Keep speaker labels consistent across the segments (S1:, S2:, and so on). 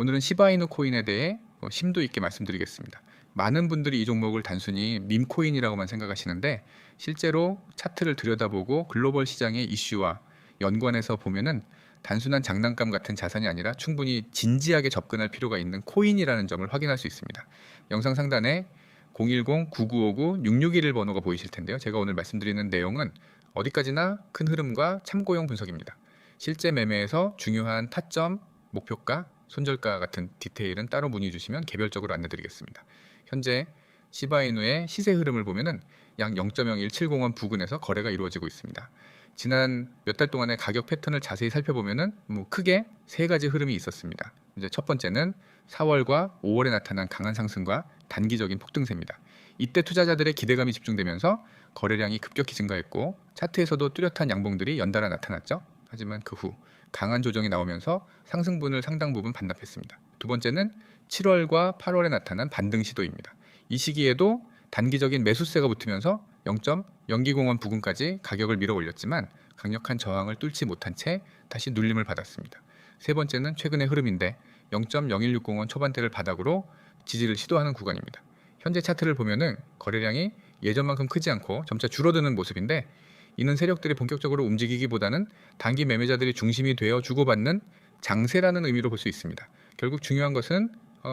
S1: 오늘은 시바이누 코인에 대해 심도 있게 말씀드리겠습니다. 많은 분들이 이 종목을 단순히 밈코인이라고만 생각하시는데 실제로 차트를 들여다보고 글로벌 시장의 이슈와 연관해서 보면은 단순한 장난감 같은 자산이 아니라 충분히 진지하게 접근할 필요가 있는 코인이라는 점을 확인할 수 있습니다. 영상 상단에 010-9959-6621 번호가 보이실 텐데요. 제가 오늘 말씀드리는 내용은 어디까지나 큰 흐름과 참고용 분석입니다. 실제 매매에서 중요한 타점, 목표가, 손절가 같은 디테일은 따로 문의 주시면 개별적으로 안내드리겠습니다. 현재 시바이누의 시세 흐름을 보면은 약 0.01701 부근에서 거래가 이루어지고 있습니다. 지난 몇 달 동안의 가격 패턴을 자세히 살펴보면은 크게 세 가지 흐름이 있었습니다. 이제 첫 번째는 4월과 5월에 나타난 강한 상승과 단기적인 폭등세입니다. 이때 투자자들의 기대감이 집중되면서 거래량이 급격히 증가했고 차트에서도 뚜렷한 양봉들이 연달아 나타났죠. 하지만 그 후 강한 조정이 나오면서 상승분을 상당 부분 반납했습니다. 두 번째는 7월과 8월에 나타난 반등 시도입니다. 이 시기에도 단기적인 매수세가 붙으면서 0.020원 부근까지 가격을 밀어 올렸지만 강력한 저항을 뚫지 못한 채 다시 눌림을 받았습니다. 세 번째는 최근의 흐름인데 0.0160원 초반대를 바닥으로 지지를 시도하는 구간입니다. 현재 차트를 보면은 거래량이 예전만큼 크지 않고 점차 줄어드는 모습인데 이는 세력들이 본격적으로 움직이기보다는 단기 매매자들이 중심이 되어 주고받는 장세라는 의미로 볼 수 있습니다. 결국 중요한 것은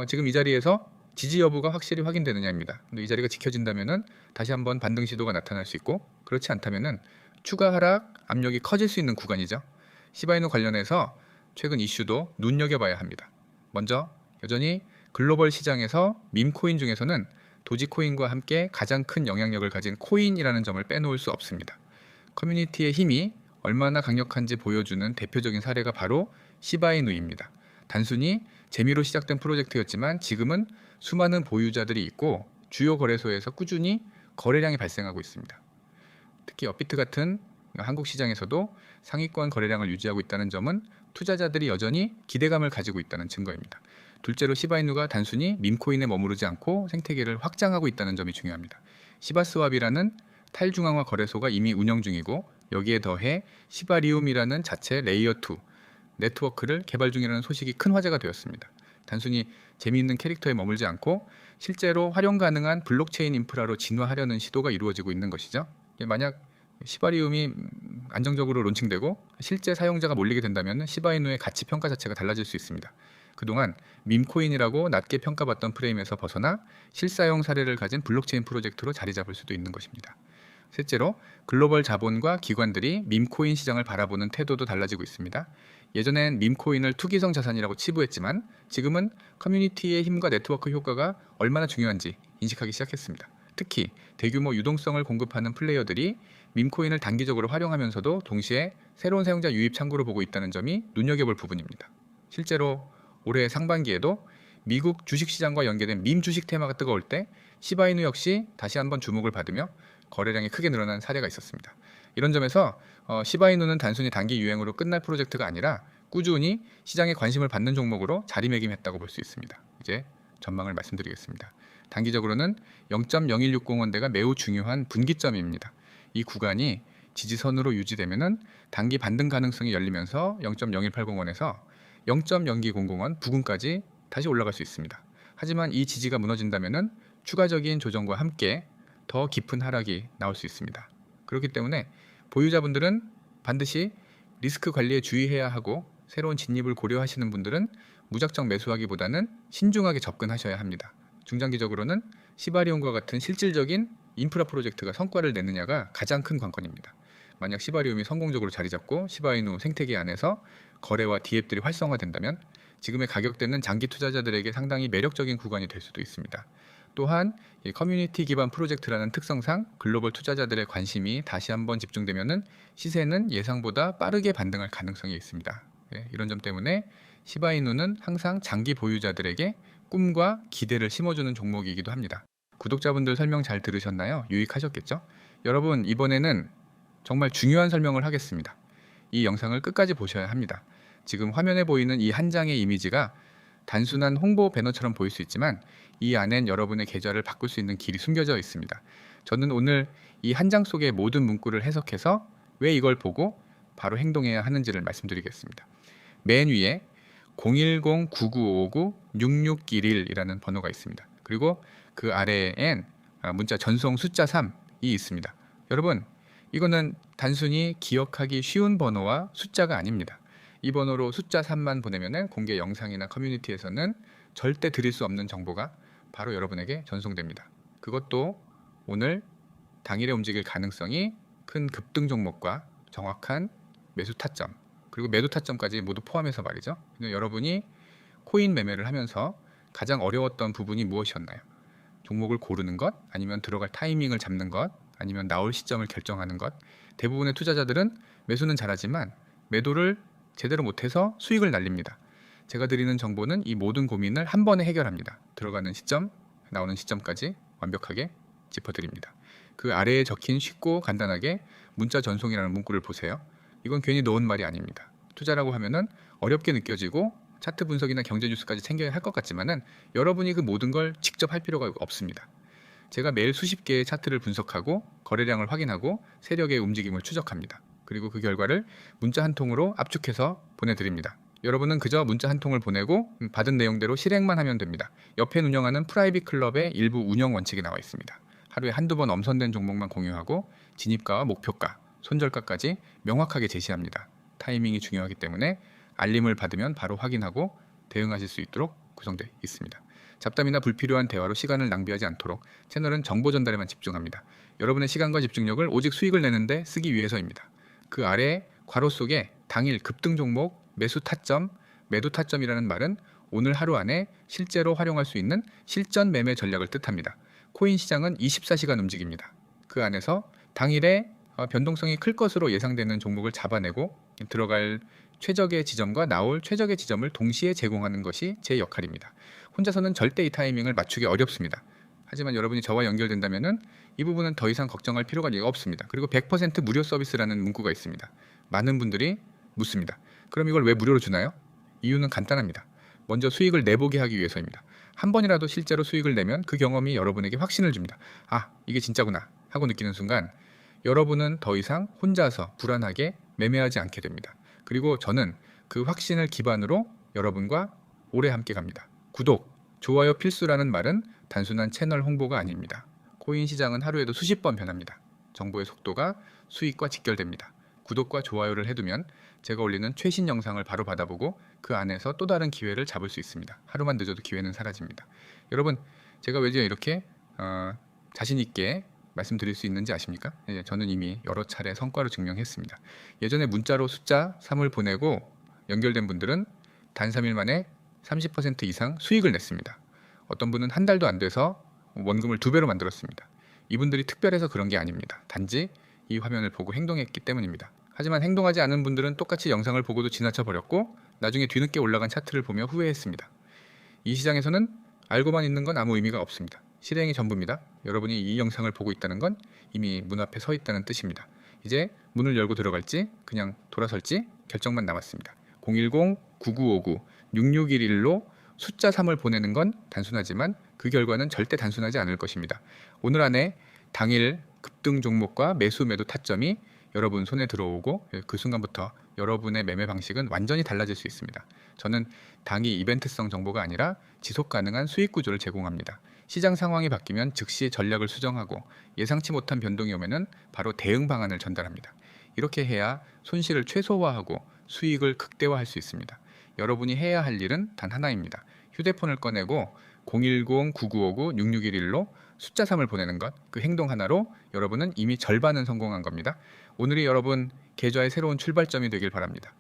S1: 지금 이 자리에서 지지 여부가 확실히 확인되느냐입니다. 근데 이 자리가 지켜진다면은 다시 한번 반등 시도가 나타날 수 있고 그렇지 않다면은 추가 하락 압력이 커질 수 있는 구간이죠. 시바이누 관련해서 최근 이슈도 눈여겨봐야 합니다. 먼저 여전히 글로벌 시장에서 밈코인 중에서는 도지코인과 함께 가장 큰 영향력을 가진 코인이라는 점을 빼놓을 수 없습니다. 커뮤니티의 힘이 얼마나 강력한지 보여주는 대표적인 사례가 바로 시바이누입니다. 단순히 재미로 시작된 프로젝트였지만 지금은 수많은 보유자들이 있고 주요 거래소에서 꾸준히 거래량이 발생하고 있습니다. 특히 업비트 같은 한국 시장에서도 상위권 거래량을 유지하고 있다는 점은 투자자들이 여전히 기대감을 가지고 있다는 증거입니다. 둘째로 시바이누가 단순히 밈코인에 머무르지 않고 생태계를 확장하고 있다는 점이 중요합니다. 시바스왑이라는 탈중앙화 거래소가 이미 운영 중이고 여기에 더해 시바리움이라는 자체 레이어 2 네트워크를 개발 중이라는 소식이 큰 화제가 되었습니다. 단순히 재미있는 캐릭터에 머물지 않고 실제로 활용 가능한 블록체인 인프라로 진화하려는 시도가 이루어지고 있는 것이죠. 만약 시바리움이 안정적으로 론칭되고 실제 사용자가 몰리게 된다면 시바이누의 가치 평가 자체가 달라질 수 있습니다. 그동안 밈코인이라고 낮게 평가받던 프레임에서 벗어나 실사용 사례를 가진 블록체인 프로젝트로 자리 잡을 수도 있는 것입니다. 셋째로 글로벌 자본과 기관들이 밈코인 시장을 바라보는 태도도 달라지고 있습니다. 예전엔 밈코인을 투기성 자산이라고 치부했지만 지금은 커뮤니티의 힘과 네트워크 효과가 얼마나 중요한지 인식하기 시작했습니다. 특히 대규모 유동성을 공급하는 플레이어들이 밈코인을 단기적으로 활용하면서도 동시에 새로운 사용자 유입 창구로 보고 있다는 점이 눈여겨볼 부분입니다. 실제로 올해 상반기에도 미국 주식시장과 연계된 밈 주식 테마가 뜨거울 때 시바이누 역시 다시 한번 주목을 받으며 거래량이 크게 늘어난 사례가 있었습니다. 이런 점에서 시바이누는 단순히 단기 유행으로 끝날 프로젝트가 아니라 꾸준히 시장에 관심을 받는 종목으로 자리매김했다고 볼 수 있습니다. 이제 전망을 말씀드리겠습니다. 단기적으로는 0.0160원대가 매우 중요한 분기점입니다. 이 구간이 지지선으로 유지되면은 단기 반등 가능성이 열리면서 0.0180원에서 0.0200원 부근까지 다시 올라갈 수 있습니다. 하지만 이 지지가 무너진다면은 추가적인 조정과 함께 더 깊은 하락이 나올 수 있습니다. 그렇기 때문에 보유자분들은 반드시 리스크 관리에 주의해야 하고 새로운 진입을 고려하시는 분들은 무작정 매수하기보다는 신중하게 접근하셔야 합니다. 중장기적으로는 시바리움과 같은 실질적인 인프라 프로젝트가 성과를 내느냐가 가장 큰 관건입니다. 만약 시바리움이 성공적으로 자리 잡고 시바이누 생태계 안에서 거래와 디앱들이 활성화된다면 지금의 가격대는 장기 투자자들에게 상당히 매력적인 구간이 될 수도 있습니다. 또한 이 커뮤니티 기반 프로젝트라는 특성상 글로벌 투자자들의 관심이 다시 한번 집중되면은 시세는 예상보다 빠르게 반등할 가능성이 있습니다. 이런 점 때문에 시바이누는 항상 장기 보유자들에게 꿈과 기대를 심어주는 종목이기도 합니다. 구독자분들 설명 잘 들으셨나요? 유익하셨겠죠? 여러분 이번에는 정말 중요한 설명을 하겠습니다. 이 영상을 끝까지 보셔야 합니다. 지금 화면에 보이는 이 한 장의 이미지가 단순한 홍보 배너처럼 보일 수 있지만 이 안엔 여러분의 계좌를 바꿀 수 있는 길이 숨겨져 있습니다. 저는 오늘 이 한 장 속의 모든 문구를 해석해서 왜 이걸 보고 바로 행동해야 하는지를 말씀드리겠습니다. 맨 위에 010-9959-6611이라는 번호가 있습니다. 그리고 그 아래엔 문자 전송 숫자 3이 있습니다. 여러분, 이거는 단순히 기억하기 쉬운 번호와 숫자가 아닙니다. 이 번호로 숫자 3만 보내면은 공개 영상이나 커뮤니티에서는 절대 드릴 수 없는 정보가 바로 여러분에게 전송됩니다. 그것도 오늘 당일에 움직일 가능성이 큰 급등 종목과 정확한 매수 타점, 그리고 매도 타점까지 모두 포함해서 말이죠. 여러분이 코인 매매를 하면서 가장 어려웠던 부분이 무엇이었나요? 종목을 고르는 것, 아니면 들어갈 타이밍을 잡는 것, 아니면 나올 시점을 결정하는 것. 대부분의 투자자들은 매수는 잘하지만 매도를 제대로 못해서 수익을 날립니다. 제가 드리는 정보는 이 모든 고민을 한 번에 해결합니다. 들어가는 시점, 나오는 시점까지 완벽하게 짚어드립니다. 그 아래에 적힌 쉽고 간단하게 문자 전송이라는 문구를 보세요. 이건 괜히 넣은 말이 아닙니다. 투자라고 하면은 어렵게 느껴지고 차트 분석이나 경제 뉴스까지 챙겨야 할 것 같지만은 여러분이 그 모든 걸 직접 할 필요가 없습니다. 제가 매일 수십 개의 차트를 분석하고 거래량을 확인하고 세력의 움직임을 추적합니다. 그리고 그 결과를 문자 한 통으로 압축해서 보내드립니다. 여러분은 그저 문자 한 통을 보내고 받은 내용대로 실행만 하면 됩니다. 옆에 운영하는 프라이빗 클럽의 일부 운영 원칙이 나와 있습니다. 하루에 한두 번 엄선된 종목만 공유하고 진입가와 목표가, 손절가까지 명확하게 제시합니다. 타이밍이 중요하기 때문에 알림을 받으면 바로 확인하고 대응하실 수 있도록 구성되어 있습니다. 잡담이나 불필요한 대화로 시간을 낭비하지 않도록 채널은 정보 전달에만 집중합니다. 여러분의 시간과 집중력을 오직 수익을 내는데 쓰기 위해서입니다. 그 아래 괄호 속에 당일 급등 종목, 매수 타점, 매도 타점이라는 말은 오늘 하루 안에 실제로 활용할 수 있는 실전 매매 전략을 뜻합니다. 코인 시장은 24시간 움직입니다. 그 안에서 당일에 변동성이 클 것으로 예상되는 종목을 잡아내고 들어갈 최적의 지점과 나올 최적의 지점을 동시에 제공하는 것이 제 역할입니다. 혼자서는 절대 이 타이밍을 맞추기 어렵습니다. 하지만 여러분이 저와 연결된다면은 이 부분은 더 이상 걱정할 필요가 없습니다. 그리고 100% 무료 서비스라는 문구가 있습니다. 많은 분들이 묻습니다. 그럼 이걸 왜 무료로 주나요? 이유는 간단합니다. 먼저 수익을 내보게 하기 위해서입니다. 한 번이라도 실제로 수익을 내면 그 경험이 여러분에게 확신을 줍니다. 아, 이게 진짜구나 하고 느끼는 순간 여러분은 더 이상 혼자서 불안하게 매매하지 않게 됩니다. 그리고 저는 그 확신을 기반으로 여러분과 오래 함께 갑니다. 구독, 좋아요 필수라는 말은 단순한 채널 홍보가 아닙니다. 코인 시장은 하루에도 수십 번 변합니다. 정보의 속도가 수익과 직결됩니다. 구독과 좋아요를 해두면 제가 올리는 최신 영상을 바로 받아보고 그 안에서 또 다른 기회를 잡을 수 있습니다. 하루만 늦어도 기회는 사라집니다. 여러분, 제가 왜 이렇게 자신 있게 말씀드릴 수 있는지 아십니까? 저는 이미 여러 차례 성과로 증명했습니다. 예전에 문자로 숫자 3을 보내고 연결된 분들은 단 3일 만에 30% 이상 수익을 냈습니다. 어떤 분은 한 달도 안 돼서 원금을 2배로 만들었습니다. 이분들이 특별해서 그런 게 아닙니다. 단지 이 화면을 보고 행동했기 때문입니다. 하지만 행동하지 않은 분들은 똑같이 영상을 보고도 지나쳐 버렸고 나중에 뒤늦게 올라간 차트를 보며 후회했습니다. 이 시장에서는 알고만 있는 건 아무 의미가 없습니다. 실행이 전부입니다. 여러분이 이 영상을 보고 있다는 건 이미 문 앞에 서 있다는 뜻입니다. 이제 문을 열고 들어갈지 그냥 돌아설지 결정만 남았습니다. 010-9959-6611로 숫자 3을 보내는 건 단순하지만 그 결과는 절대 단순하지 않을 것입니다. 오늘 안에 당일 급등 종목과 매수 매도 타점이 여러분 손에 들어오고 그 순간부터 여러분의 매매 방식은 완전히 달라질 수 있습니다. 저는 당일 이벤트성 정보가 아니라 지속 가능한 수익 구조를 제공합니다. 시장 상황이 바뀌면 즉시 전략을 수정하고 예상치 못한 변동이 오면은 바로 대응 방안을 전달합니다. 이렇게 해야 손실을 최소화하고 수익을 극대화할 수 있습니다. 여러분이 해야 할 일은 단 하나입니다. 휴대폰을 꺼내고 010-9959-6611로 숫자 3을 보내는 것, 그 행동 하나로 여러분은 이미 절반은 성공한 겁니다. 오늘이 여러분 계좌의 새로운 출발점이 되길 바랍니다.